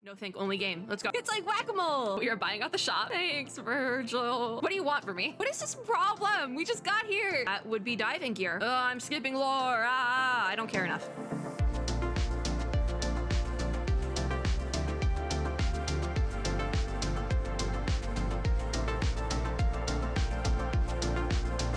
No think, only game. Let's go. It's like whack-a-mole. We are buying out the shop. Thanks, Virgil. What do you want from me? What is this problem? We just got here. That would be diving gear. Oh, I'm skipping lore. I don't care enough.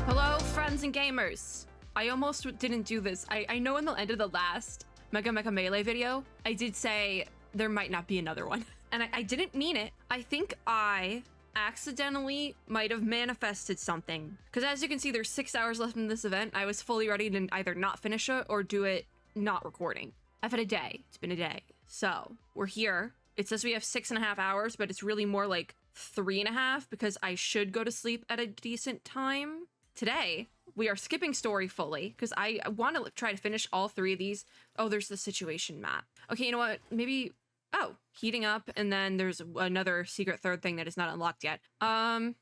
Hello, friends and gamers. I almost didn't do this. I know in the end of the last Meka Melee video, I did say there might not be another one. And I didn't mean it. I think I accidentally might have manifested something. Because as you can see, there's 6 hours left in this event. I was fully ready to either not finish it or do it not recording. I've had a day. It's been a day. So we're here. It says we have 6.5 hours, but it's really more like 3.5 because I should go to sleep at a decent time. Today, we are skipping story fully because I want to try to finish all 3 of these. Oh, there's the situation map. Okay, you know what? Maybe... Oh, heating up, and then there's another secret third thing that is not unlocked yet. I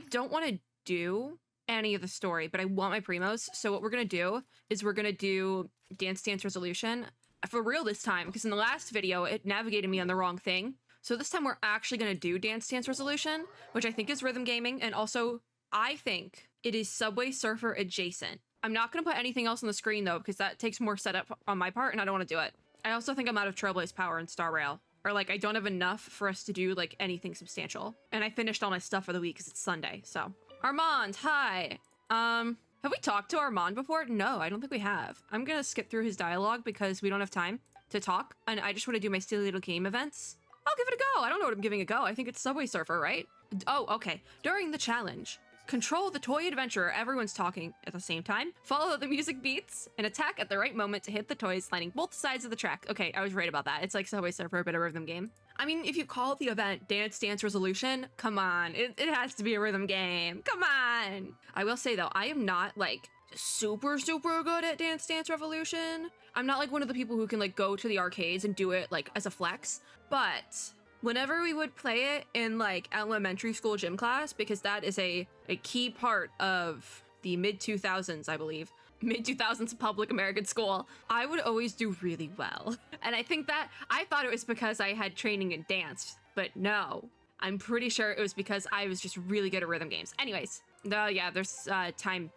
don't want to do any of the story, but I want my primos. So what we're going to do is we're going to do Dance Resolution for real this time, because in the last video, it navigated me on the wrong thing. So this time we're actually going to do Dance Resolution, which I think is rhythm gaming, and also I think it is Subway Surfer adjacent. I'm not going to put anything else on the screen though, because that takes more setup on my part and I don't want to do it. I also think I'm out of Trailblaze power in Star Rail. Or like I don't have enough for us to do like anything substantial. And I finished all my stuff for the week because it's Sunday, so. Armand, hi. Have we talked to Armand before? No, I don't think we have. I'm gonna skip through his dialogue because we don't have time to talk. And I just want to do my silly little game events. I'll give it a go. I don't know what I'm giving a go. I think it's Subway Surfer, right? Oh, okay. During the challenge, control the toy adventurer. Everyone's talking at the same time. Follow the music beats and attack at the right moment to hit the toys, lining both sides of the track. Okay, I was right about that. It's like Subway Surfer, a bit of a rhythm game. I mean, if you call the event Dance Resolution, come on. It has to be a rhythm game. Come on. I will say though, I am not like super good at Dance Revolution. I'm not like one of the people who can like go to the arcades and do it like as a flex, but whenever we would play it in like elementary school gym class, because that is a key part of the mid-2000s, I believe, mid-2000s public American school, I would always do really well. And I think that I thought it was because I had training in dance, but no, I'm pretty sure it was because I was just really good at rhythm games. Anyways, yeah, there's timing.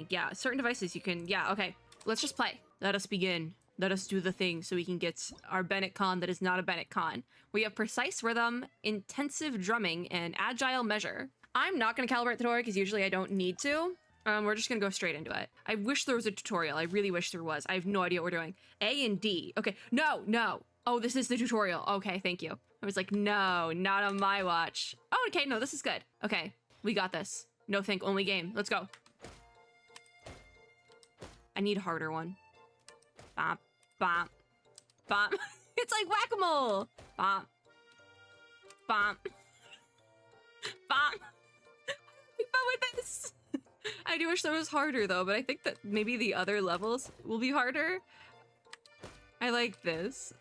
Yeah, certain devices you can, yeah, okay, let's just play. Let us begin. Let us do the thing so we can get our Bennett Con that is not a Bennett Con. We have precise rhythm, intensive drumming, and agile measure. I'm not going to calibrate the toy because usually I don't need to. We're just going to go straight into it. I wish there was a tutorial. I really wish there was. I have no idea what we're doing. A and D. Okay, no. Oh, this is the tutorial. Okay, thank you. I was like, no, not on my watch. Oh, okay, no, this is good. Okay, we got this. No think, only game. Let's go. I need a harder one. Bop. Bop. Bop. It's like whack-a-mole. Bop. Bop. Bop. But with this. I do wish that was harder though, but I think that maybe the other levels will be harder. I like this.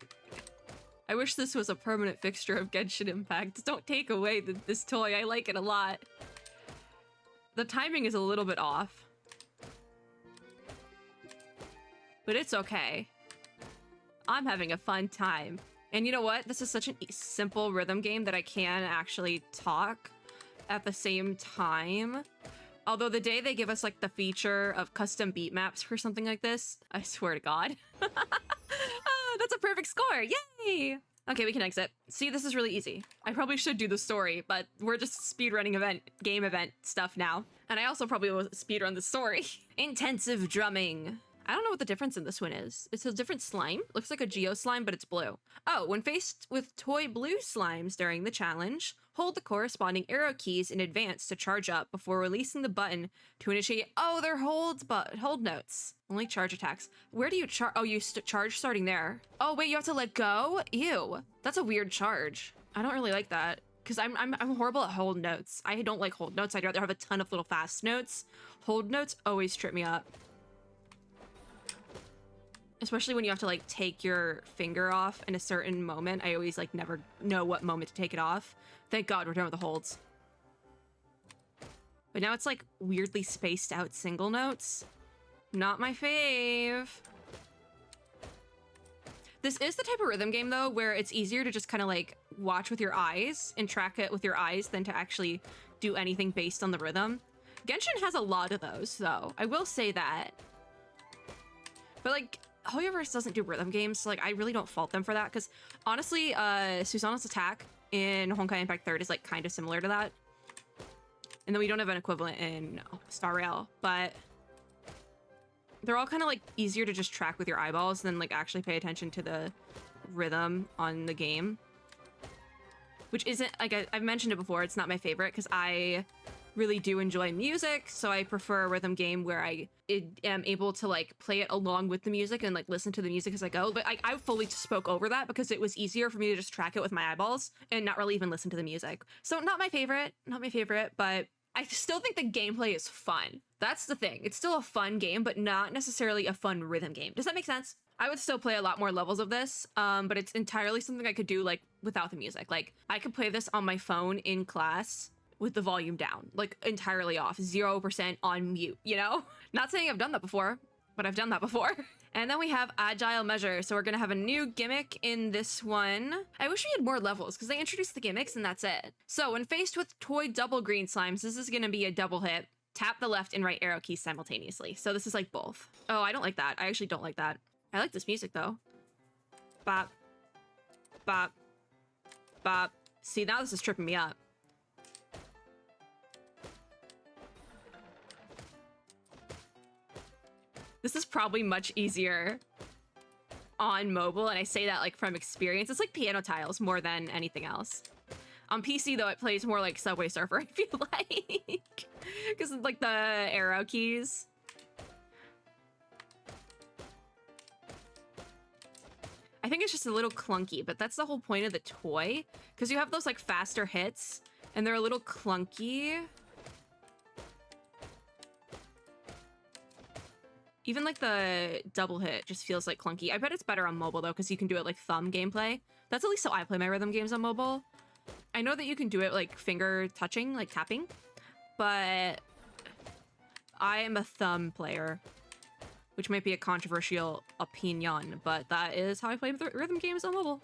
I wish this was a permanent fixture of Genshin Impact. Don't take away this toy. I like it a lot. The timing is a little bit off. But it's okay. I'm having a fun time. And you know what? This is such a simple rhythm game that I can actually talk at the same time. Although the day they give us like the feature of custom beat maps for something like this, I swear to God. Oh, that's a perfect score. Yay! Okay, we can exit. See, this is really easy. I probably should do the story, but we're just speedrunning game event stuff now. And I also probably will speedrun the story. Intensive drumming. I don't know what the difference in this one is. It's a different slime. Looks like a Geo slime, but it's blue. Oh, when faced with toy blue slimes during the challenge, hold the corresponding arrow keys in advance to charge up before releasing the button to initiate. Oh, they're hold notes. Only charge attacks. Where do you charge? Oh, you charge starting there. Oh, wait, you have to let go? Ew, that's a weird charge. I don't really like that because I'm horrible at hold notes. I don't like hold notes. I'd rather have a ton of little fast notes. Hold notes always trip me up. Especially when you have to like take your finger off in a certain moment. I always like never know what moment to take it off. Thank God we're done with the holds. But now it's like weirdly spaced out single notes. Not my fave. This is the type of rhythm game, though, where it's easier to just kind of like watch with your eyes and track it with your eyes than to actually do anything based on the rhythm. Genshin has a lot of those, though. I will say that. But like, Hoyoverse doesn't do rhythm games, so like I really don't fault them for that, because honestly, Susanna's attack in Honkai Impact 3rd is like kind of similar to that. And then we don't have an equivalent in Star Rail, but they're all kind of like easier to just track with your eyeballs than like actually pay attention to the rhythm on the game. Which isn't, like I've mentioned it before, it's not my favorite because I really do enjoy music, so I prefer a rhythm game where I am able to like play it along with the music and like listen to the music as I go. But I fully spoke over that because it was easier for me to just track it with my eyeballs and not really even listen to the music. So not my favorite, but I still think the gameplay is fun. That's the thing. It's still a fun game, but not necessarily a fun rhythm game. Does that make sense? I would still play a lot more levels of this, but it's entirely something I could do like without the music. Like I could play this on my phone in class with the volume down, like entirely off, 0% on mute, you know? Not saying I've done that before, but I've done that before. And then we have Agile Measure. So we're gonna have a new gimmick in this one. I wish we had more levels because they introduced the gimmicks and that's it. So when faced with toy double green slimes, this is gonna be a double hit. Tap the left and right arrow keys simultaneously. So this is like both. Oh, I don't like that. I actually don't like that. I like this music though. Bop, bop, bop. See, now this is tripping me up. This is probably much easier on mobile, and I say that like from experience. It's like piano tiles more than anything else. On PC though, it plays more like Subway Surfer, I feel like. Because it's like the arrow keys. I think it's just a little clunky, but that's the whole point of the toy. Because you have those like faster hits, and they're a little clunky. Even like the double hit just feels like clunky. I bet it's better on mobile though, because you can do it like thumb gameplay. That's at least how I play my rhythm games on mobile. I know that you can do it like finger touching, like tapping, but I am a thumb player, which might be a controversial opinion, but that is how I play rhythm games on mobile.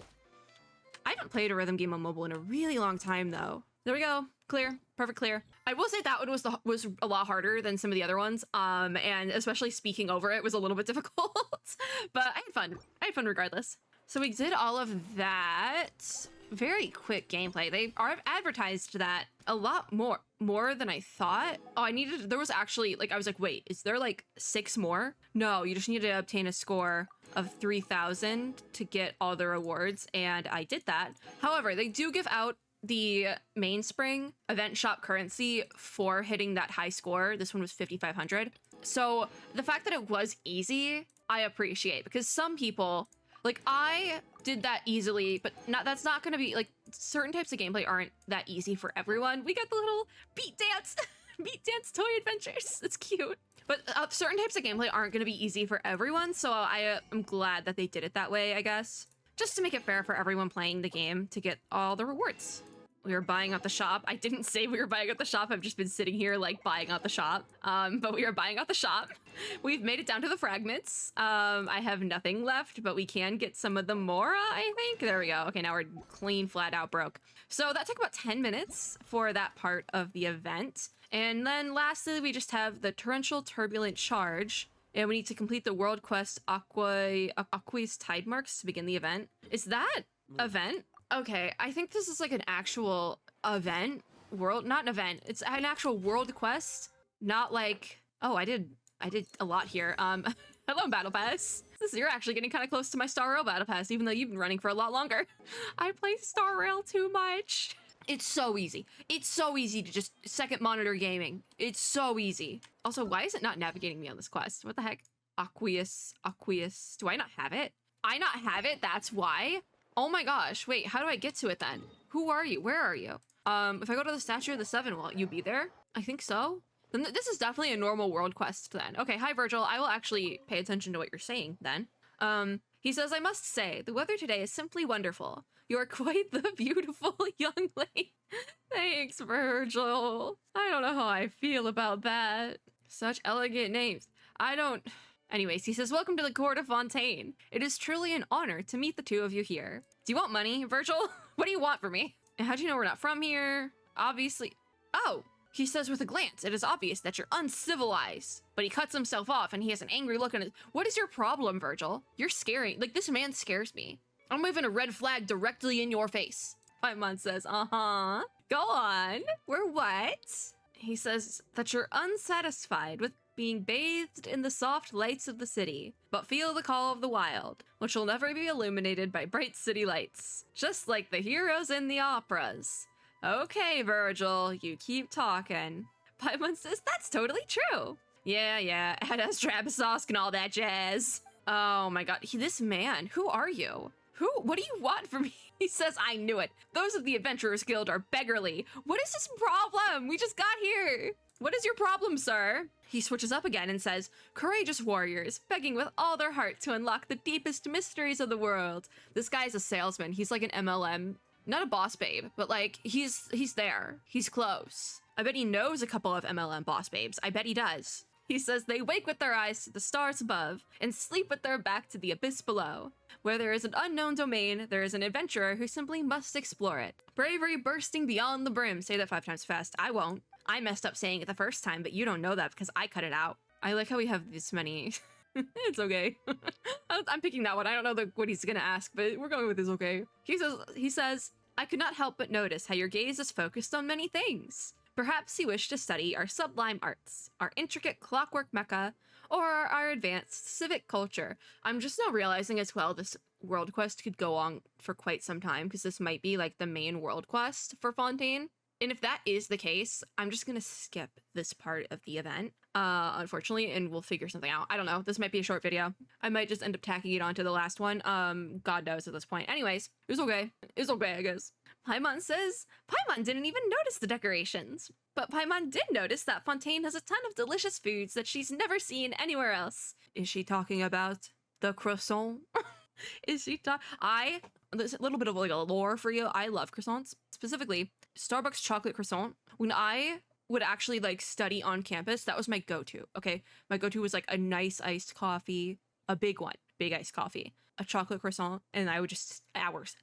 I haven't played a rhythm game on mobile in a really long time though. There we go. Clear. Perfect clear. I will say that one was a lot harder than some of the other ones. And especially speaking over it was a little bit difficult. But I had fun. I had fun regardless. So we did all of that. Very quick gameplay. They are advertised that a lot more than I thought. Oh, there was actually like, I was like, wait, is there like 6 more? No, you just need to obtain a score of 3,000 to get all the rewards. And I did that. However, they do give out the mainspring event shop currency for hitting that high score. This one was 5,500. So the fact that it was easy, I appreciate, because some people, like I did that easily, but that's not going to be like, certain types of gameplay aren't that easy for everyone. We got the little beat dance toy adventures. It's cute. But certain types of gameplay aren't going to be easy for everyone. So I am glad that they did it that way, I guess. Just to make it fair for everyone playing the game to get all the rewards. We were buying out the shop. I didn't say we were buying out the shop. I've just been sitting here like buying out the shop. But we are buying out the shop. We've made it down to the fragments. I have nothing left, but we can get some of the Mora, I think. There we go. Okay, now we're clean, flat out broke. So that took about 10 minutes for that part of the event. And then lastly, we just have the torrential turbulent charge. And we need to complete the world quest Aqua's Tide Marks to begin the event. Is that event? Okay, I think this is like an actual event. Not an event. It's an actual world quest. Not like, oh, I did a lot here. Hello, Battle Pass. You're actually getting kind of close to my Star Rail Battle Pass, even though you've been running for a lot longer. I play Star Rail too much. It's so easy. It's so easy to just second monitor gaming. It's so easy. Also, why is it not navigating me on this quest? What the heck? Aqueous. Do I not have it? I not have it? That's why? Oh my gosh. Wait, how do I get to it then? Who are you? Where are you? If I go to the Statue of the Seven, will you be there? I think so. Then this is definitely a normal world quest then. Okay, hi Virgil. I will actually pay attention to what you're saying then. He says, I must say, the weather today is simply wonderful. You're quite the beautiful young lady. Thanks, Virgil. I don't know how I feel about that. Such elegant names. I don't Anyways, he says, welcome to the court of Fontaine. It is truly an honor to meet the two of you here. Do you want money, Virgil? What do you want from me? And how do you know we're not from here? Obviously. Oh, he says with a glance, it is obvious that you're uncivilized. But he cuts himself off and he has an angry look on his. What is your problem, Virgil? You're scary. Like, this man scares me. I'm waving a red flag directly in your face. Paimon says, uh-huh. Go on. We're what? He says that you're unsatisfied with being bathed in the soft lights of the city, but feel the call of the wild, which will never be illuminated by bright city lights, just like the heroes in the operas. Okay, Virgil, you keep talking. Paimon says, that's totally true. Yeah, it has Trapezosk and all that jazz. Oh my god, this man, who are you? What do you want from me? He says, I knew it. Those of the Adventurers Guild are beggarly. What is his problem? We just got here. What is your problem, sir? He switches up again and says, courageous warriors, begging with all their heart to unlock the deepest mysteries of the world. This guy's a salesman. He's like an MLM. Not a boss babe, but like, he's there. He's close. I bet he knows a couple of MLM boss babes. I bet he does. He says they wake with their eyes to the stars above and sleep with their back to the abyss below. Where there is an unknown domain, there is an adventurer who simply must explore it. Bravery bursting beyond the brim. Say that 5 times fast. I won't. I messed up saying it the first time, but you don't know that because I cut it out. I like how we have this many. It's okay. I'm picking that one. I don't know what he's gonna ask, but we're going with this okay. He says, I could not help but notice how your gaze is focused on many things. Perhaps you wish to study our sublime arts, our intricate clockwork mecha, or our advanced civic culture. I'm just now realizing as well this world quest could go on for quite some time because this might be like the main world quest for Fontaine. And if that is the case, I'm just gonna skip this part of the event, unfortunately, and we'll figure something out. I don't know. This might be a short video. I might just end up tacking it onto the last one. God knows at this point. Anyways, it was okay. It's okay, I guess. Paimon says Paimon didn't even notice the decorations. But Paimon did notice that Fontaine has a ton of delicious foods that she's never seen anywhere else. Is she talking about the croissant? Is she there's a little bit of like a lore for you. I love croissants. Specifically, Starbucks chocolate croissant. When I would actually like study on campus, that was my go-to, okay? My go-to was like a nice iced coffee, a big one, big iced coffee, a chocolate croissant, and I would just hours.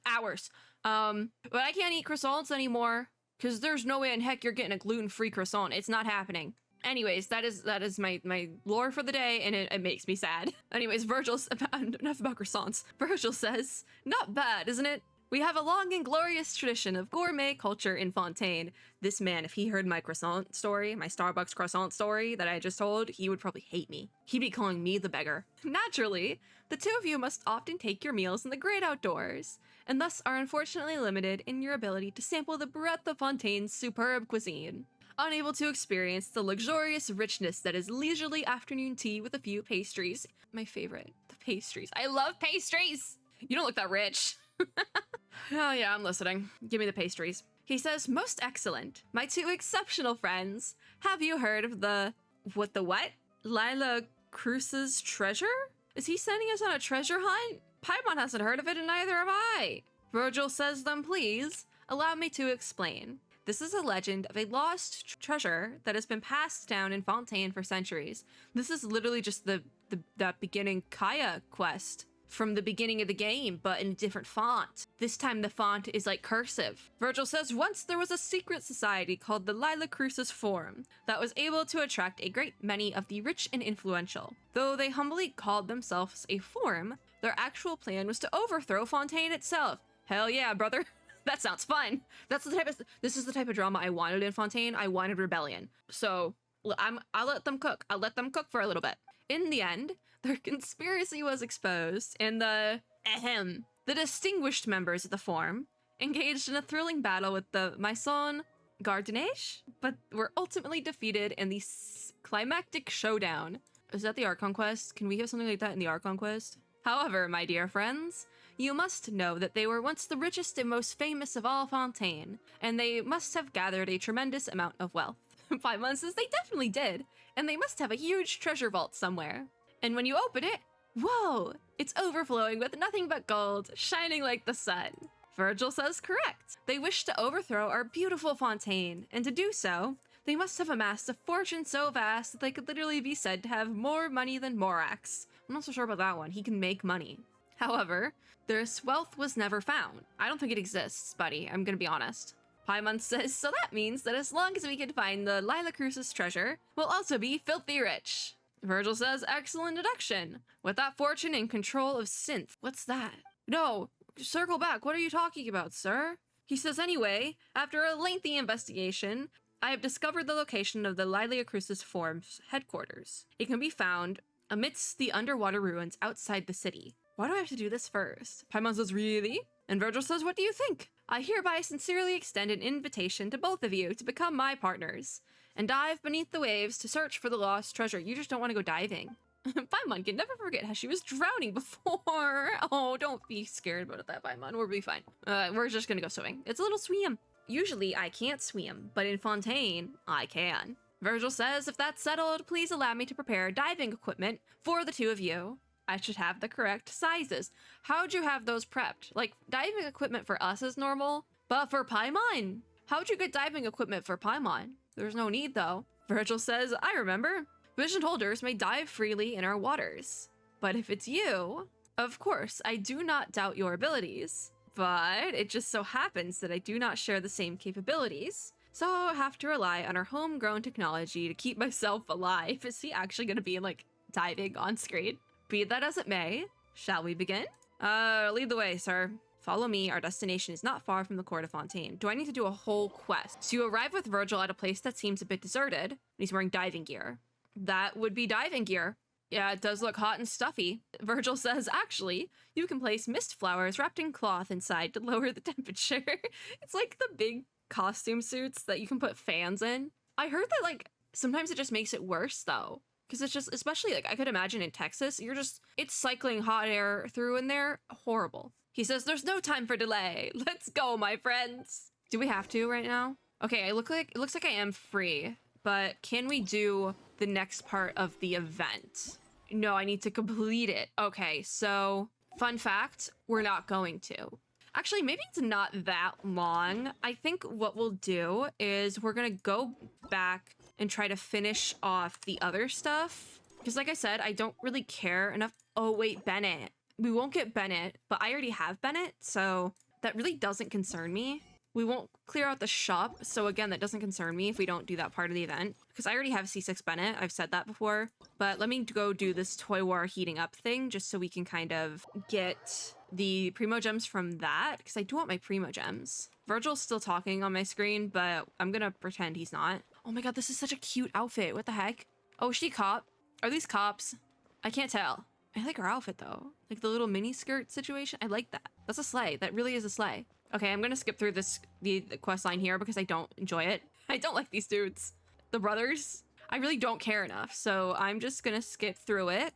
But I can't eat croissants anymore because there's no way in heck you're getting a gluten-free croissant. It's not happening. Anyways, that is my lore for the day, and it makes me sad. Anyways, enough about croissants. Virgil says, not bad, isn't it? We have a long and glorious tradition of gourmet culture in Fontaine. This man, if he heard my croissant story, my Starbucks croissant story that I just told, he would probably hate me. He'd be calling me the beggar. Naturally, the two of you must often take your meals in the great outdoors, and thus are unfortunately limited in your ability to sample the breadth of Fontaine's superb cuisine. Unable to experience the luxurious richness that is leisurely afternoon tea with a few pastries. My favorite, the pastries. I love pastries! You don't look that rich. Oh yeah, I'm listening. Give me the pastries. He says, most excellent. My two exceptional friends. Have you heard of the what? A.L.I.S.O.N's treasure? Is he sending us on a treasure hunt? Paimon hasn't heard of it and neither have I. Virgil says, then please, allow me to explain. This is a legend of a lost treasure that has been passed down in Fontaine for centuries. This is literally just that beginning Kaya quest from the beginning of the game, but in a different font. This time the font is like cursive. Virgil says, once there was a secret society called the Lila-Crucis Forum that was able to attract a great many of the rich and influential. Though they humbly called themselves a forum, their actual plan was to overthrow Fontaine itself. Hell yeah, brother. That sounds fun. This is the type of drama I wanted in Fontaine. I wanted rebellion. So I'll let them cook. I'll let them cook for a little bit. In the end, their conspiracy was exposed, and the distinguished members of the forum engaged in a thrilling battle with the Maison Gardiennage, but were ultimately defeated in the climactic showdown. Is that the Archon quest? Can we have something like that in the Archon quest? However, my dear friends, you must know that they were once the richest and most famous of all Fontaine, and they must have gathered a tremendous amount of wealth. Paimon says they definitely did, and they must have a huge treasure vault somewhere. And when you open it, whoa, it's overflowing with nothing but gold, shining like the sun. Virgil says correct. They wish to overthrow our beautiful Fontaine, and to do so, They must have amassed a fortune so vast that they could literally be said to have more money than Morax. I'm not so sure about that one. He can make money. However, their wealth was never found. I don't think it exists, buddy. I'm gonna be honest. Paimon says, so that means that as long as we can find the Lila Cruz's treasure, we'll also be filthy rich. Virgil says, excellent deduction. With that fortune and control of synth. What's that? No, circle back. What are you talking about, sir? He says, anyway, after a lengthy investigation, I have discovered the location of the Lila Cruz's form's headquarters. It can be found amidst the underwater ruins outside the city. Why do I have to do this first? Paimon says, really? And Virgil says, what do you think? I hereby sincerely extend an invitation to both of you to become my partners and dive beneath the waves to search for the lost treasure. You just don't want to go diving. Paimon can never forget how she was drowning before. Oh, don't be scared about that, Paimon. We'll be fine. We're just gonna go swimming. It's a little swim. Usually I can't swim, but in Fontaine, I can. Virgil says, if that's settled, please allow me to prepare diving equipment for the two of you. I should have the correct sizes. How'd you have those prepped? Like, diving equipment for us is normal, but for Paimon, how'd you get diving equipment for Paimon? There's no need, though. Virgil says, I remember. Vision holders may dive freely in our waters. But if it's you, of course, I do not doubt your abilities. But it just so happens that I do not share the same capabilities. So I have to rely on our homegrown technology to keep myself alive. Is he actually going to be, like, diving on screen? Be that as it may, shall we begin? Lead the way, sir. Follow me. Our destination is not far from the court of Fontaine. Do I need to do a whole quest? So you arrive with Virgil at a place that seems a bit deserted, and he's wearing diving gear. That would be diving gear. Yeah, it does look hot and stuffy. Virgil says, actually, you can place mist flowers wrapped in cloth inside to lower the temperature. It's like the big costume suits that you can put fans in. I heard that, like, sometimes it just makes it worse, though. Because it's just, especially, like, I could imagine in Texas, it's cycling hot air through in there. Horrible. He says, there's no time for delay. Let's go, my friends. Do we have to right now? Okay, it looks like I am free, but can we do the next part of the event? No, I need to complete it. Okay, so fun fact, we're not going to. Actually, maybe it's not that long. I think what we'll do is we're gonna go back and try to finish off the other stuff. Because like I said, I don't really care enough. Oh wait, Bennett. We won't get Bennett, but I already have Bennett, so that really doesn't concern me. We won't clear out the shop, so again, that doesn't concern me if we don't do that part of the event. Because I already have C6 Bennett, I've said that before. But let me go do this Toy War heating up thing, just so we can kind of get the Primo Gems from that, because I do want my Primo Gems. Virgil's still talking on my screen, but I'm gonna pretend he's not. Oh my god, this is such a cute outfit, what the heck? Oh, is she a cop? Are these cops? I can't tell. I like her outfit though. Like the little mini skirt situation, I like that. That's a sleigh, that really is a sleigh. Okay, I'm gonna skip through the quest line here because I don't enjoy it. I don't like these dudes. The brothers, I really don't care enough, so I'm just gonna skip through it.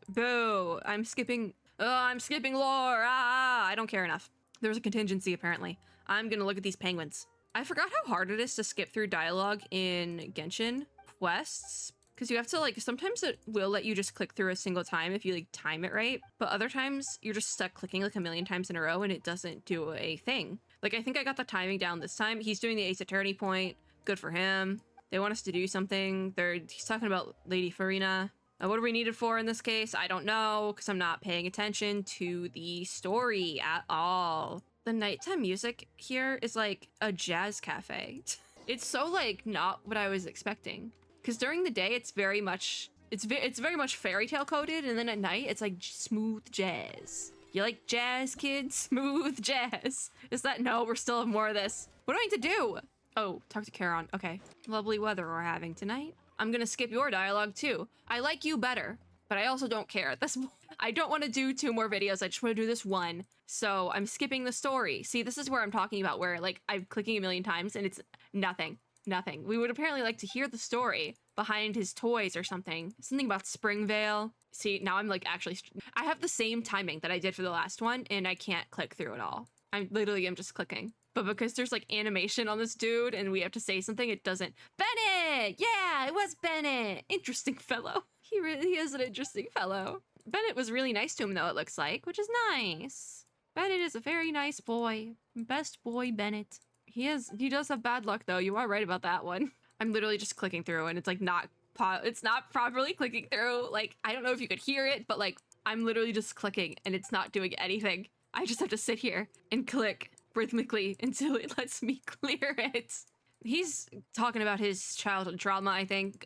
Boo, I'm skipping lore, I don't care enough. There's a contingency apparently. I'm gonna look at these penguins. I forgot how hard it is to skip through dialogue in Genshin quests. Because you have to, like, sometimes it will let you just click through a single time if you, like, time it right. But other times, you're just stuck clicking, like, a million times in a row and it doesn't do a thing. Like, I think I got the timing down this time. He's doing the Ace Attorney point. Good for him. They want us to do something. He's talking about Lady Farina. What are we needed for in this case? I don't know, because I'm not paying attention to the story at all. The nighttime music here is, like, a jazz cafe. It's so, like, not what I was expecting. Because during the day, it's very much fairy tale coded, and then at night, it's like smooth jazz. You like jazz, kids? Smooth jazz. Is that no? We're still have more of this. What do I need to do? Oh, talk to Charon. Okay. Lovely weather we're having tonight. I'm gonna skip your dialogue too. I like you better, but I also don't care at this point. I don't want to do 2 more videos. I just want to do this one. So I'm skipping the story. See, this is where I'm talking about where like I'm clicking a million times and it's nothing. Nothing. We would apparently like to hear the story behind his toys or something. Something about Springvale. See, now I'm like actually... I have the same timing that I did for the last one, and I can't click through it all. I'm just clicking. But because there's like animation on this dude and we have to say something, it doesn't... Bennett! Yeah, it was Bennett! Interesting fellow. He is an interesting fellow. Bennett was really nice to him though, it looks like, which is nice. Bennett is a very nice boy. Best boy, Bennett. He does have bad luck though, you are right about that one. I'm literally just clicking through and it's like it's not properly clicking through. Like, I don't know if you could hear it, but like, I'm literally just clicking and it's not doing anything. I just have to sit here and click rhythmically until it lets me clear it. He's talking about his childhood trauma, I think.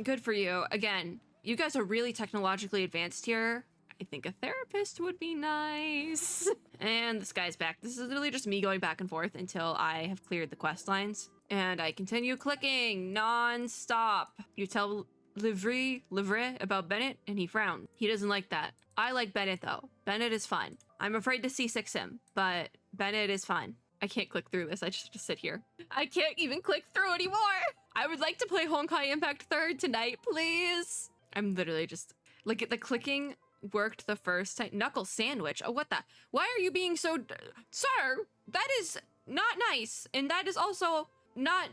Good for you. Again, you guys are really technologically advanced here. I think a therapist would be nice. And this guy's back. This is literally just me going back and forth until I have cleared the quest lines. And I continue clicking non-stop. You tell Livre about Bennett, and he frowned. He doesn't like that. I like Bennett, though. Bennett is fun. I'm afraid to C6 him, but Bennett is fun. I can't click through this. I just have to sit here. I can't even click through anymore. I would like to play Honkai Impact 3rd tonight, please. I'm literally just... like, the clicking worked the first time. Knuckle sandwich. Oh, what the... why are you being so... Sir, that is not nice. And that is also not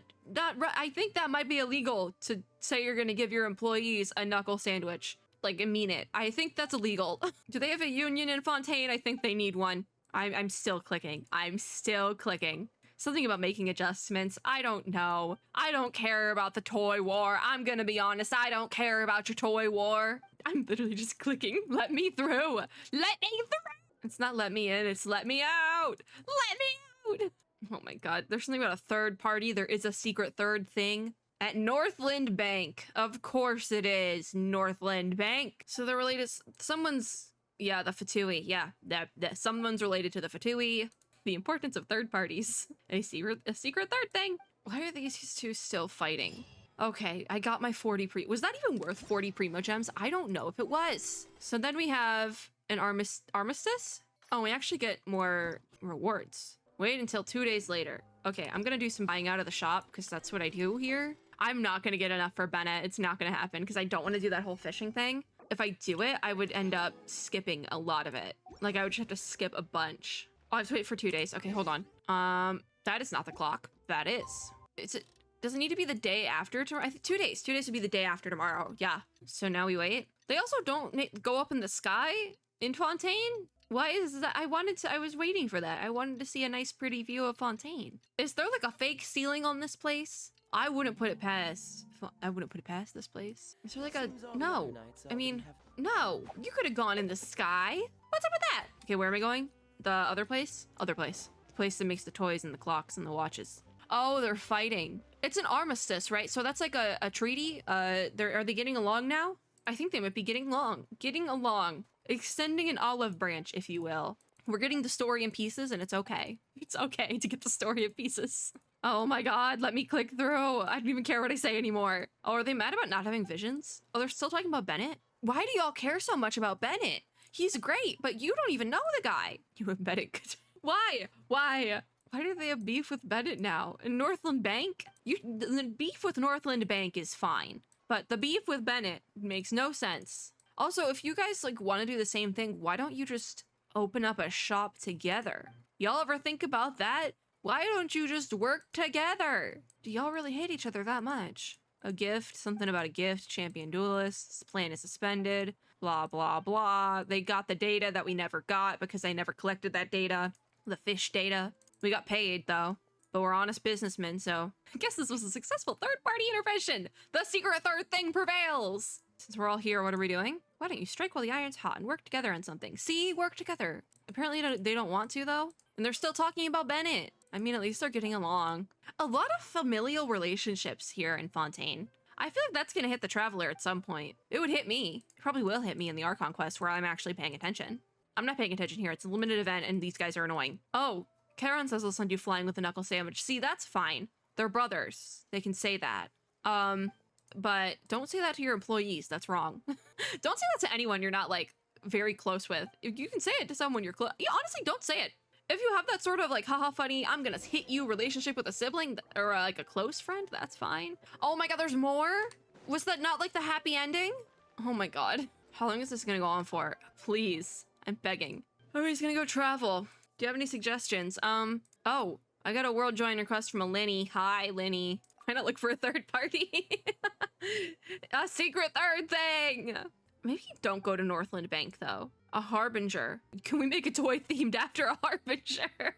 I think that might be illegal to say you're gonna give your employees a knuckle sandwich. Like, and mean it. I think that's illegal. Do they have a union in Fontaine? I think they need one. I'm still clicking. I'm still clicking. Something about making adjustments. I don't know. I don't care about the toy war. I'm gonna be honest. I don't care about your toy war. I'm literally just clicking. Let me through. Let me through. It's not let me in. It's let me out. Let me out. Oh my god. There's something about a third party. There is a secret third thing. At Northland Bank. Of course it is. Northland Bank. So they're related. Someone's... yeah, the Fatui. Yeah, that someone's related to the Fatui. The importance of third parties. A secret third thing. Why are these two still fighting? Okay, I got my 40 was that even worth 40 Primo Gems? I don't know if it was. So then we have an armistice? Oh, we actually get more rewards. Wait until 2 days later. Okay, I'm gonna do some buying out of the shop because that's what I do here. I'm not gonna get enough for Bennett. It's not gonna happen because I don't want to do that whole fishing thing. If I do it, I would end up skipping a lot of it. Like, I would just have to skip a bunch. Oh, I have to wait for 2 days. Okay, hold on. That is not the clock. That is. Does it need to be the day after tomorrow? I think 2 days. 2 days would be the day after tomorrow. Yeah. So now we wait. They also don't go up in the sky in Fontaine. Why is that? I was waiting for that. I wanted to see a nice, pretty view of Fontaine. Is there like a fake ceiling on this place? I wouldn't put it past this place. Is there like a... no. I mean, no. You could have gone in the sky. What's up with that? Okay, where am I going? The other place? Other place. The place that makes the toys and the clocks and the watches. Oh, they're fighting. It's an armistice, right? So that's like a treaty. Are they getting along now? I think they might be getting along. Extending an olive branch, if you will. We're getting the story in pieces and it's okay. It's okay to get the story in pieces. Oh my god, let me click through. I don't even care what I say anymore. Oh, are they mad about not having visions? Oh, they're still talking about Bennett? Why do y'all care so much about Bennett? He's great, but you don't even know the guy. You have Bennett. Why? Why? Why do they have beef with Bennett now? In Northland Bank? The beef with Northland Bank is fine, but the beef with Bennett makes no sense. Also, if you guys like want to do the same thing, why don't you just open up a shop together? Y'all ever think about that? Why don't you just work together? Do y'all really hate each other that much? A gift, something about a gift, champion duelists, plan is suspended, blah, blah, blah. They got the data that we never got because I never collected that data. The fish data. We got paid though, but we're honest businessmen, so I guess this was a successful third-party intervention. The secret third thing prevails. Since we're all here, what are we doing? Why don't you strike while the iron's hot and work together on something? See, work together. Apparently they don't want to though, and they're still talking about Bennett. I mean, at least they're getting along. A lot of familial relationships here in Fontaine. I feel like that's gonna hit the Traveler at some point. It would hit me. It probably will hit me in the Archon quest where I'm actually paying attention. I'm not paying attention here. It's a limited event and these guys are annoying. Oh, Karen says they'll send you flying with a knuckle sandwich. See, that's fine. They're brothers. They can say that. But don't say that to your employees. That's wrong. Don't say that to anyone you're not like very close with. If you can say it to someone you're close. Yeah, honestly, don't say it. If you have that sort of like, haha, funny, I'm gonna hit you relationship with a sibling or like a close friend, that's fine. Oh my god, there's more? Was that not like the happy ending? Oh my god. How long is this gonna go on for? Please, I'm begging. Oh, he's gonna go travel. Do you have any suggestions? Oh, I got a world join request from a Linny. Hi, Linny. Why not look for a third party? A secret third thing! Maybe don't go to Northland Bank, though. A Harbinger. Can we make a toy themed after a Harbinger?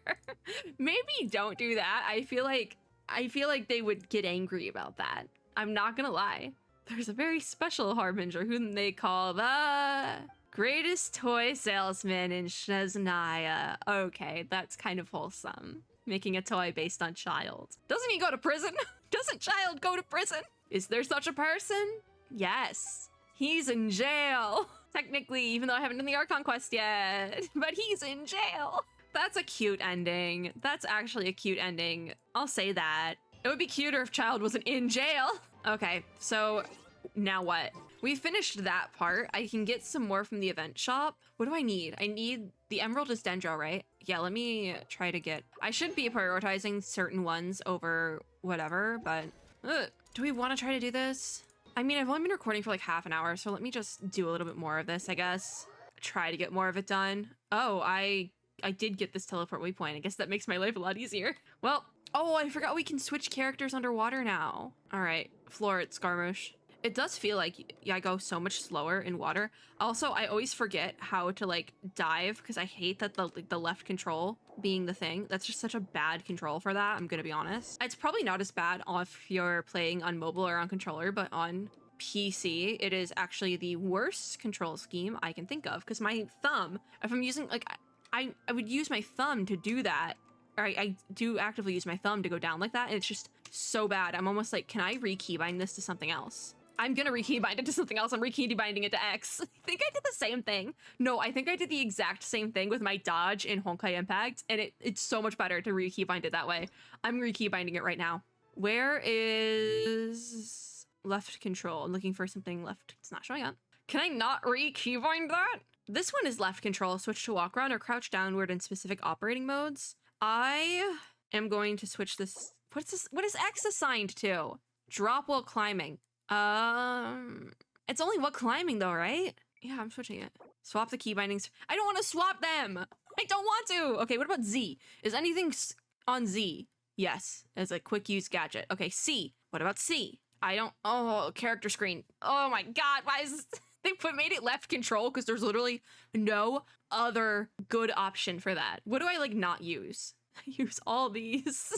Maybe don't do that. I feel like I feel like they would get angry about that. I'm not gonna lie. There's a very special harbinger whom they call the greatest toy salesman in Snezhnaya. Okay, that's kind of wholesome. Making a toy based on child. Doesn't he go to prison? Doesn't child go to prison? Is there such a person? Yes. He's in jail. Technically, even though I haven't done the Archon quest yet. But he's in jail. That's a cute ending. That's actually a cute ending. I'll say that. It would be cuter if child wasn't in jail. Okay, so now what? We finished that part. I can get some more from the event shop. What do I need? I need the emerald is dendro, right? Yeah, let me try to get... I should be prioritizing certain ones over whatever, but... do we want to try to do this? I mean, I've only been recording for like half an hour, so let me just do a little bit more of this, I guess. Try to get more of it done. Oh, I did get this teleport waypoint. I guess that makes my life a lot easier. Well, oh, I forgot we can switch characters underwater now. All right, Florid Scarmouche. It does feel like I go so much slower in water. Also, I always forget how to like dive because I hate that the left control being the thing. That's just such a bad control for that, I'm gonna be honest. It's probably not as bad if you're playing on mobile or on controller, but on PC, it is actually the worst control scheme I can think of because my thumb, if I'm using like, I would use my thumb to do that. Or I do actively use my thumb to go down like that, and it's just so bad. I'm almost like, can I re-keybind this to something else? I'm gonna re-keybind it to something else. I'm re-keybinding it to X. I think I did the same thing. No, I think I did the exact same thing with my dodge in Honkai Impact, and it's so much better to re-keybind it that way. I'm re-keybinding it right now. Where is left control? I'm looking for something left. It's not showing up. Can I not re-keybind that? This one is left control. Switch to walk around or crouch downward in specific operating modes. I am going to switch this. What's this? What is X assigned to? Drop while climbing. It's only while climbing though, right? Yeah, I'm switching it. Swap the key bindings. I don't want to swap them. I don't want to. Okay, what about Z? Is anything on Z? Yes, as a quick use gadget. Okay, C. What about C? I don't. Oh, character screen. Oh my God, why is this? They made it left control because there's literally no other good option for that. What do I like not use? I use all these.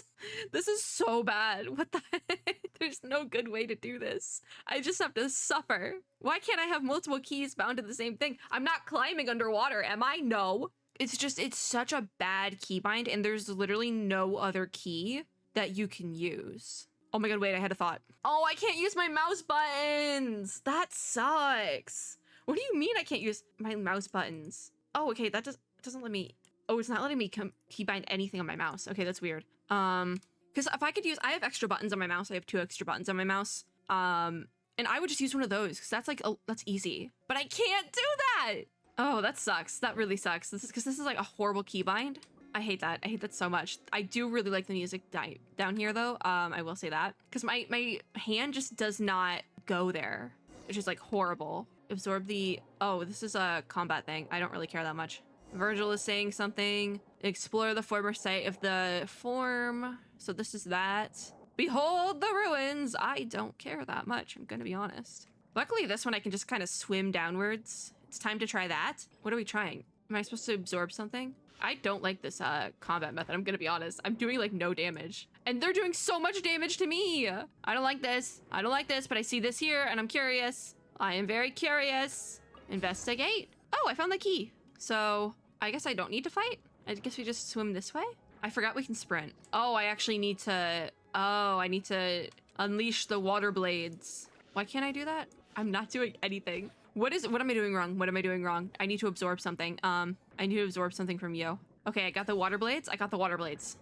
This is so bad. What the heck? There's no good way to do this. I just have to suffer. Why can't I have multiple keys bound to the same thing? I'm not climbing underwater, am I? No. It's just, it's such a bad keybind, and there's literally no other key that you can use. Oh my God, wait, I had a thought. Oh, I can't use my mouse buttons. That sucks. What do you mean I can't use my mouse buttons? Oh, okay, that doesn't let me. Oh, it's not letting me keybind anything on my mouse. Okay, that's weird. Because if I could use, I have extra buttons on my mouse. I have 2 extra buttons on my mouse. And I would just use one of those because that's like, that's easy. But I can't do that. Oh, that sucks. That really sucks. This is like a horrible keybind. I hate that. I hate that so much. I do really like the music down here though. I will say that because my hand just does not go there. It's just like horrible. Absorb the, oh, this is a combat thing. I don't really care that much. Virgil is saying something. Explore the former site of the form. So this is that. Behold the ruins. I don't care that much, I'm gonna be honest. Luckily this one I can just kind of swim downwards. It's time to try that. What are we trying? Am I supposed to absorb something? I don't like this combat method, I'm gonna be honest. I'm doing like no damage. And they're doing so much damage to me. I don't like this. I don't like this, but I see this here and I'm curious. I am very curious. Investigate. Oh, I found the key. So I guess I don't need to fight. I guess we just swim this way. I forgot we can sprint. Oh, I actually need to, oh, I need to unleash the water blades. Why can't I do that? I'm not doing anything. What am I doing wrong? What am I doing wrong? I need to absorb something. I need to absorb something from you. Okay, I got the water blades. I got the water blades.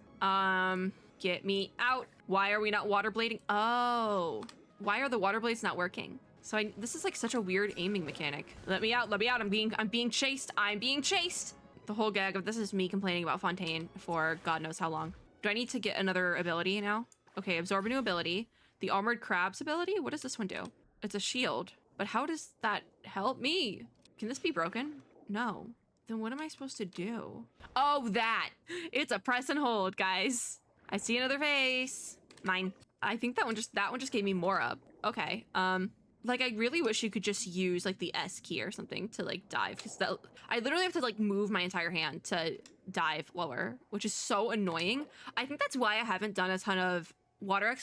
Get me out. Why are we not water blading? Oh, why are the water blades not working? So this is like such a weird aiming mechanic. Let me out, let me out. I'm being chased. I'm being chased. The whole gag of this is me complaining about Fontaine for God knows how long. Do I need to get another ability now? Okay, absorb a new ability. The armored crabs ability? What does this one do? It's a shield. But how does that help me? Can this be broken? No. Then what am I supposed to do? Oh, that. It's a press and hold, guys. I see another face. Mine. I think that one just gave me more up. Okay. Like I really wish you could just use like the S key or something to like dive, because I literally have to like move my entire hand to dive lower, which is so annoying. I think that's why I haven't done a ton of water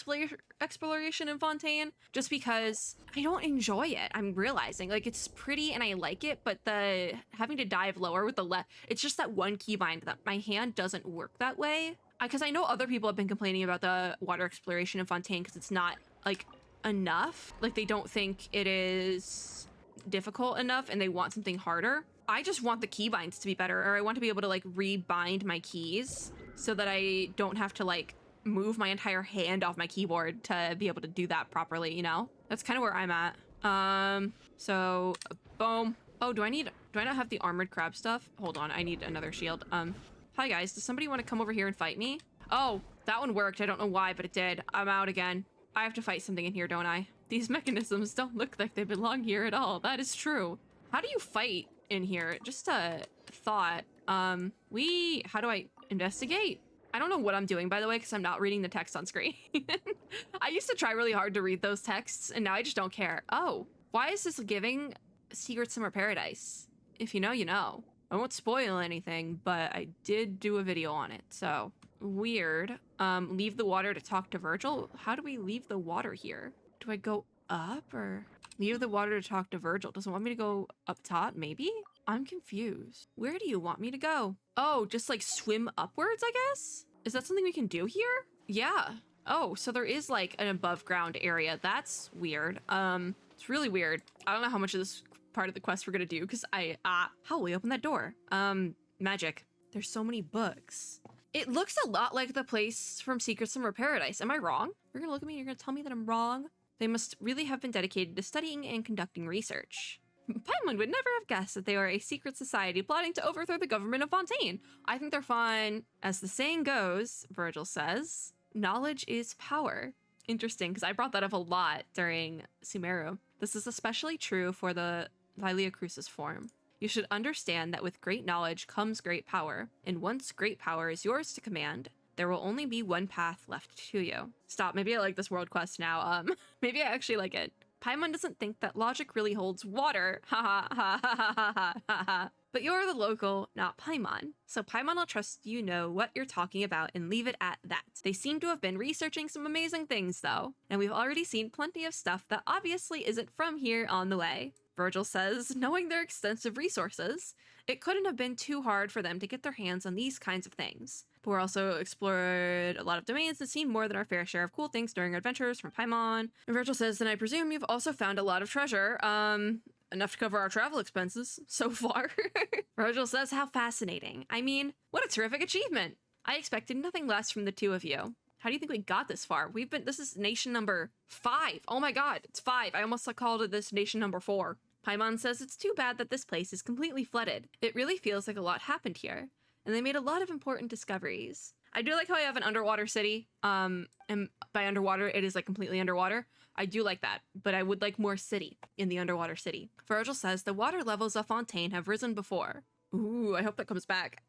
exploration in Fontaine, just because I don't enjoy it. I'm realizing, like, it's pretty and I like it, but the having to dive lower with the it's just that one keybind that my hand doesn't work that way. Because I know other people have been complaining about the water exploration in Fontaine because it's not, like, enough. Like, they don't think it is difficult enough and they want something harder. I just want the keybinds to be better, or I want to be able to, like, rebind my keys so that I don't have to, like, move my entire hand off my keyboard to be able to do that properly, you know? That's kind of where I'm at. So, boom. Oh, do I not have the armored crab stuff? Hold on, I need another shield. Hi guys, does somebody want to come over here and fight me? Oh, that one worked. I don't know why, but it did. I'm out again. I have to fight something in here, don't I? These mechanisms don't look like they belong here at all. That is true. How do you fight in here? Just a thought. How do I investigate? I don't know what I'm doing, by the way, because I'm not reading the text on screen. I used to try really hard to read those texts, and now I just don't care. Oh, why is this giving Secret Summer Paradise? If you know, you know. I won't spoil anything, but I did do a video on it, so weird. Leave the water to talk to Virgil? How do we leave the water here? Do I go up or leave the water to talk to Virgil? Doesn't want me to go up top, maybe? I'm confused. Where do you want me to go? Oh, just like swim upwards, I guess? Is that something we can do here? Yeah. Oh, so there is like an above ground area. That's weird. It's really weird. I don't know how much of this part of the quest we're gonna do because how will we open that door? Magic. There's so many books. It looks a lot like the place from Secret Summer Paradise. Am I wrong? You're gonna look at me and you're gonna tell me that I'm wrong? They must really have been dedicated to studying and conducting research. Paimon would never have guessed that they were a secret society plotting to overthrow the government of Fontaine. I think they're fine. As the saying goes, Virgil says, knowledge is power. Interesting, because I brought that up a lot during Sumeru. This is especially true for the Vilia Crucis form. You should understand that with great knowledge comes great power, and once great power is yours to command, there will only be one path left to you. Stop, maybe I like this world quest now. Maybe I actually like it. Paimon doesn't think that logic really holds water. Ha ha ha ha ha ha ha ha. But you're the local, not Paimon. So Paimon will trust you know what you're talking about and leave it at that. They seem to have been researching some amazing things though, and we've already seen plenty of stuff that obviously isn't from here on the way. Virgil says, knowing their extensive resources, it couldn't have been too hard for them to get their hands on these kinds of things. But we're also explored a lot of domains and seen more than our fair share of cool things during our adventures from Paimon. And Virgil says, then I presume you've also found a lot of treasure, enough to cover our travel expenses so far. Virgil says, how fascinating. I mean, what a terrific achievement. I expected nothing less from the two of you. How do you think we got this far? This is nation number 5. Oh my god, it's 5. I almost called it this nation number 4. Paimon says it's too bad that this place is completely flooded. It really feels like a lot happened here, and they made a lot of important discoveries. I do like how I have an underwater city, and by underwater, it is like completely underwater. I do like that, but I would like more city in the underwater city. Virgil says the water levels of Fontaine have risen before. Ooh, I hope that comes back.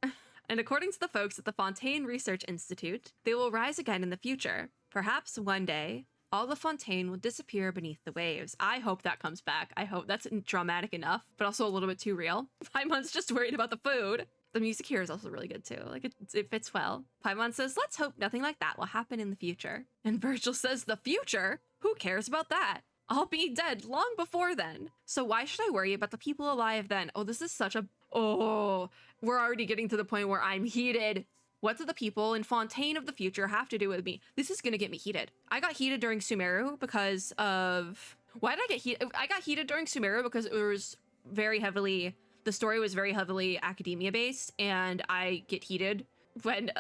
And according to the folks at the Fontaine Research Institute, they will rise again in the future. Perhaps one day, all of Fontaine will disappear beneath the waves. I hope that comes back. I hope that's dramatic enough, but also a little bit too real. Paimon's just worried about the food. The music here is also really good too. Like it fits well. Paimon says, let's hope nothing like that will happen in the future. And Virgil says, the future? Who cares about that? I'll be dead long before then. So why should I worry about the people alive then? Oh, this is such a... Oh, we're already getting to the point where I'm heated. What do the people in Fontaine of the future have to do with me? This is gonna get me heated. I got heated during Sumeru because of... Why did I get heated? I got heated during Sumeru because it was very heavily... The story was very heavily academia based, and I get heated when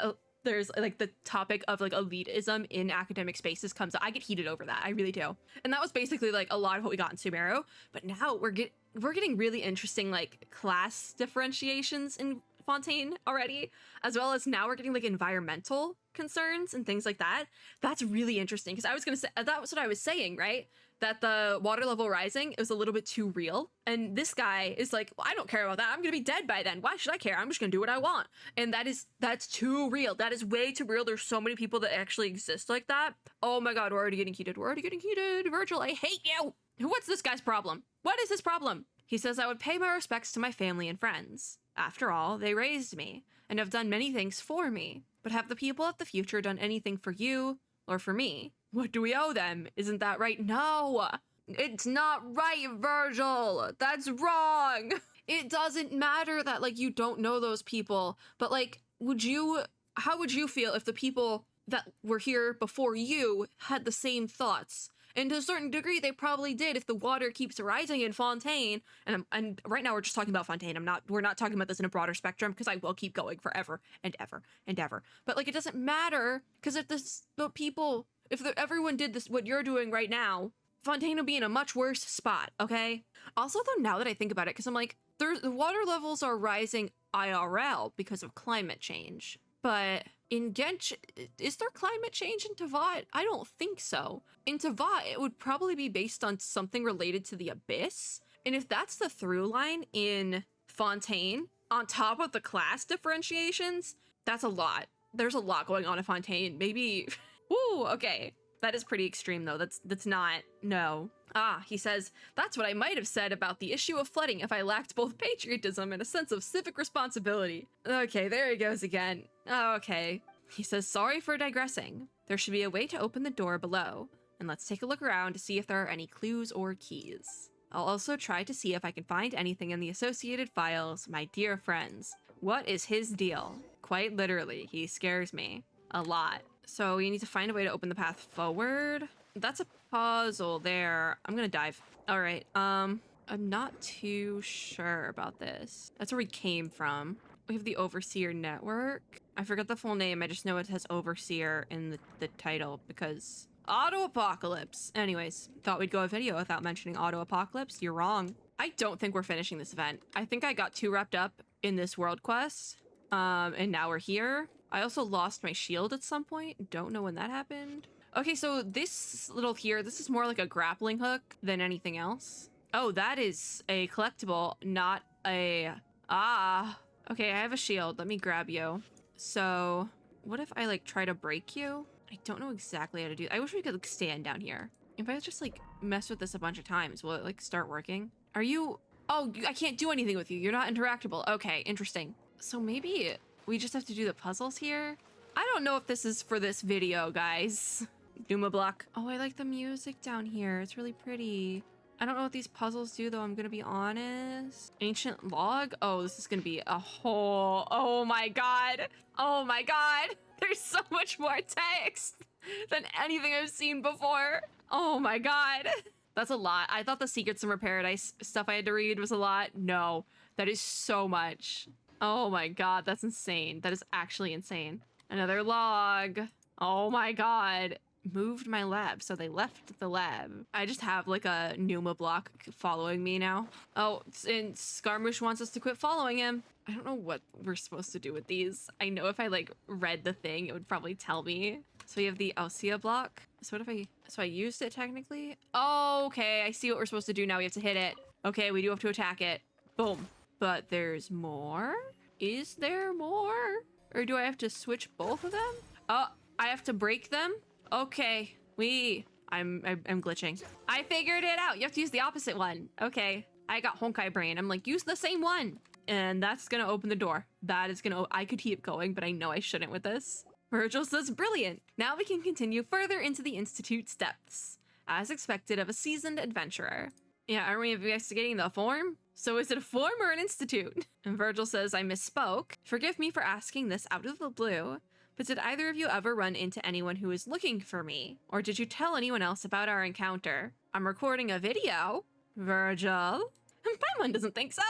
there's like the topic of like elitism in academic spaces comes up. I get heated over that. I really do. And that was basically like a lot of what we got in Sumeru. But now we're getting really interesting like class differentiations in Fontaine already, as well as now we're getting like environmental concerns and things like that. That's really interesting because I was gonna say that was what I was saying, right? That the water level rising is a little bit too real. And this guy is like, well, I don't care about that. I'm gonna be dead by then. Why should I care? I'm just gonna do what I want. And that's too real. That is way too real. There's so many people that actually exist like that. Oh my god, we're already getting heated. We're already getting heated. Virgil, I hate you. What's this guy's problem? What is his problem? He says I would pay my respects to my family and friends. After all, they raised me and have done many things for me. But have the people of the future done anything for you or for me. What do we owe them? Isn't that right? No, it's not right, Virgil. That's wrong. It doesn't matter that, like, you don't know those people, but, like, how would you feel if the people that were here before you had the same thoughts? And to a certain degree, they probably did if the water keeps rising in Fontaine. And right now we're just talking about Fontaine. We're not talking about this in a broader spectrum, because I will keep going forever and ever and ever. But, like, it doesn't matter, because if everyone did this, what you're doing right now, Fontaine would be in a much worse spot, okay? Also, though, now that I think about it, because I'm like, the water levels are rising IRL because of climate change. But in Genshin, is there climate change in Teyvat? I don't think so. In Teyvat, it would probably be based on something related to the Abyss. And if that's the through line in Fontaine, on top of the class differentiations, that's a lot. There's a lot going on in Fontaine. Maybe, woo, okay. That is pretty extreme, though. That's not, no. Ah, he says, that's what I might have said about the issue of flooding if I lacked both patriotism and a sense of civic responsibility. Okay, there he goes again. Okay. He says, sorry for digressing. There should be a way to open the door below. And let's take a look around to see if there are any clues or keys. I'll also try to see if I can find anything in the associated files, my dear friends. What is his deal? Quite literally, he scares me. A lot. So we need to find a way to open the path forward. That's a puzzle there. I'm gonna dive. All right, I'm not too sure about this. That's where we came from. We have the Overseer Network. I forgot the full name. I just know it has Overseer in the title because Auto Apocalypse. Anyways, thought we'd go a video without mentioning Auto Apocalypse. You're wrong. I don't think we're finishing this event. I think I got too wrapped up in this world quest. And now we're here. I also lost my shield at some point. Don't know when that happened. Okay, so this little here, this is more like a grappling hook than anything else. Oh, that is a collectible, not a... Ah. Okay, I have a shield. Let me grab you. So, what if I, like, try to break you? I don't know exactly how to do... I wish we could, like, stand down here. If I just, like, mess with this a bunch of times, will it, like, start working? Are you... Oh, I can't do anything with you. You're not interactable. Okay, interesting. So maybe we just have to do the puzzles here? I don't know if this is for this video, guys. Duma block. Oh, I like the music down here. It's really pretty. I don't know what these puzzles do, though, I'm gonna be honest. Ancient log? Oh, this is gonna be a whole... Oh my god. Oh my god. There's so much more text than anything I've seen before. Oh my god. That's a lot. I thought the Secret Summer Paradise stuff I had to read was a lot. No, that is so much. Oh my god, that's insane. That is actually insane. Another log. Oh my god. Moved my lab, so they left the lab. I just have like a Numa block following me now. Oh, and Skarmouche wants us to quit following him. I don't know what we're supposed to do with these. I know if I like read the thing, it would probably tell me. So we have the Alcia block. So what if so I used it technically? Oh, okay, I see what we're supposed to do now. We have to hit it. Okay, we do have to attack it. Boom. But there's more? Is there more? Or do I have to switch both of them? Oh, I have to break them? Okay, I'm glitching. I figured it out. You have to use the opposite one. Okay, I got Honkai brain. I'm like, use the same one. And that's gonna open the door. That is gonna, I could keep going, but I know I shouldn't with this. Virgil says, brilliant. Now we can continue further into the Institute's depths, as expected of a seasoned adventurer. Yeah, aren't we investigating the form? So is it a form or an institute? And Virgil says, I misspoke. Forgive me for asking this out of the blue, but did either of you ever run into anyone who was looking for me? Or did you tell anyone else about our encounter? I'm recording a video. Virgil? Paimon doesn't think so.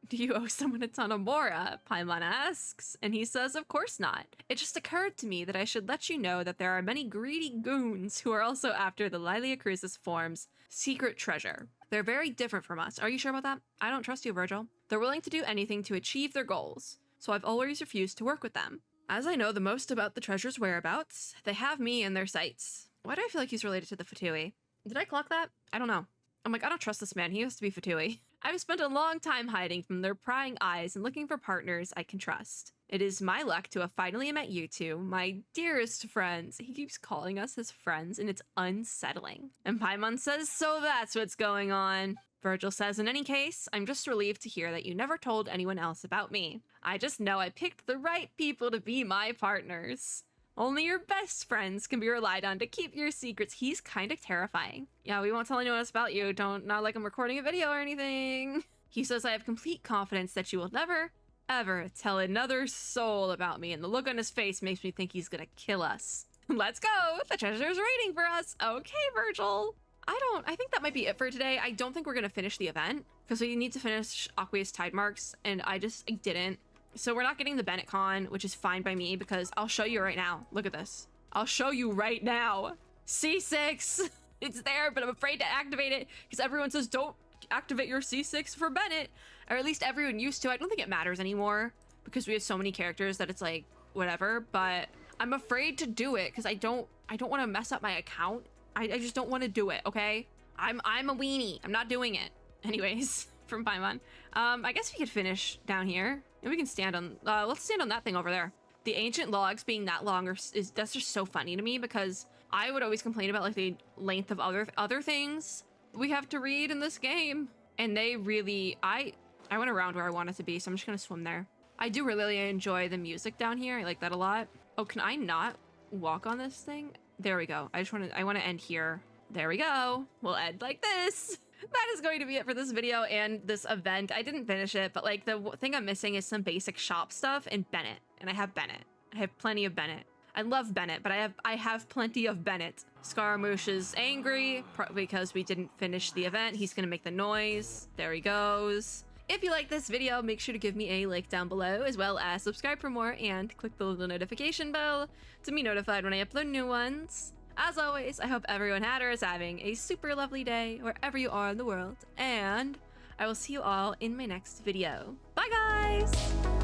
Do you owe someone a ton of Mora? Paimon asks, and he says, of course not. It just occurred to me that I should let you know that there are many greedy goons who are also after the Lilia Crucis form's secret treasure. They're very different from us. Are you sure about that? I don't trust you, Virgil. They're willing to do anything to achieve their goals, so I've always refused to work with them. As I know the most about the treasure's whereabouts, they have me in their sights. Why do I feel like he's related to the Fatui? Did I clock that? I don't know. I'm like, I don't trust this man. He has to be Fatui. I've spent a long time hiding from their prying eyes and looking for partners I can trust. It is my luck to have finally met you two, my dearest friends. He keeps calling us his friends, and it's unsettling. And Paimon says, so that's what's going on. Virgil says, in any case, I'm just relieved to hear that you never told anyone else about me. I just know I picked the right people to be my partners. Only your best friends can be relied on to keep your secrets. He's kind of terrifying. Yeah, we won't tell anyone else about you. Don't, not like I'm recording a video or anything. He says I have complete confidence that you will never, ever tell another soul about me. And the look on his face makes me think he's gonna kill us. Let's go. The treasure's waiting for us. Okay, Virgil. I think that might be it for today. I don't think we're gonna finish the event because we need to finish Aqueous Tide Marks, and I didn't. So we're not getting the Bennett Con, which is fine by me because I'll show you right now. Look at this. I'll show you right now. C6. It's there, but I'm afraid to activate it because everyone says don't activate your C6 for Bennett, or at least everyone used to. I don't think it matters anymore because we have so many characters that it's like whatever, but I'm afraid to do it because I don't want to mess up my account. I just don't want to do it, okay? I'm a weenie. I'm not doing it. Anyways, from Paimon. I guess we could finish down here. And we can stand on, let's stand on that thing over there. The ancient logs being that long that's just so funny to me because I would always complain about like the length of other things we have to read in this game. And they really, I went around where I wanted to be, so I'm just gonna swim there. I do really enjoy the music down here. I like that a lot. Oh, can I not walk on this thing? There we go. I want to end here. There we go. We'll end like this. That is going to be it for this video and this event. I didn't finish it, but like the thing I'm missing is some basic shop stuff and Bennett. And I have Bennett. I have plenty of Bennett. I love Bennett, but I have plenty of Bennett. Scaramouche is angry because we didn't finish the event. He's gonna make the noise. There he goes. If you like this video, make sure to give me a like down below, as well as subscribe for more and click the little notification bell to be notified when I upload new ones. As always, I hope everyone had or is having a super lovely day wherever you are in the world, and I will see you all in my next video. Bye guys!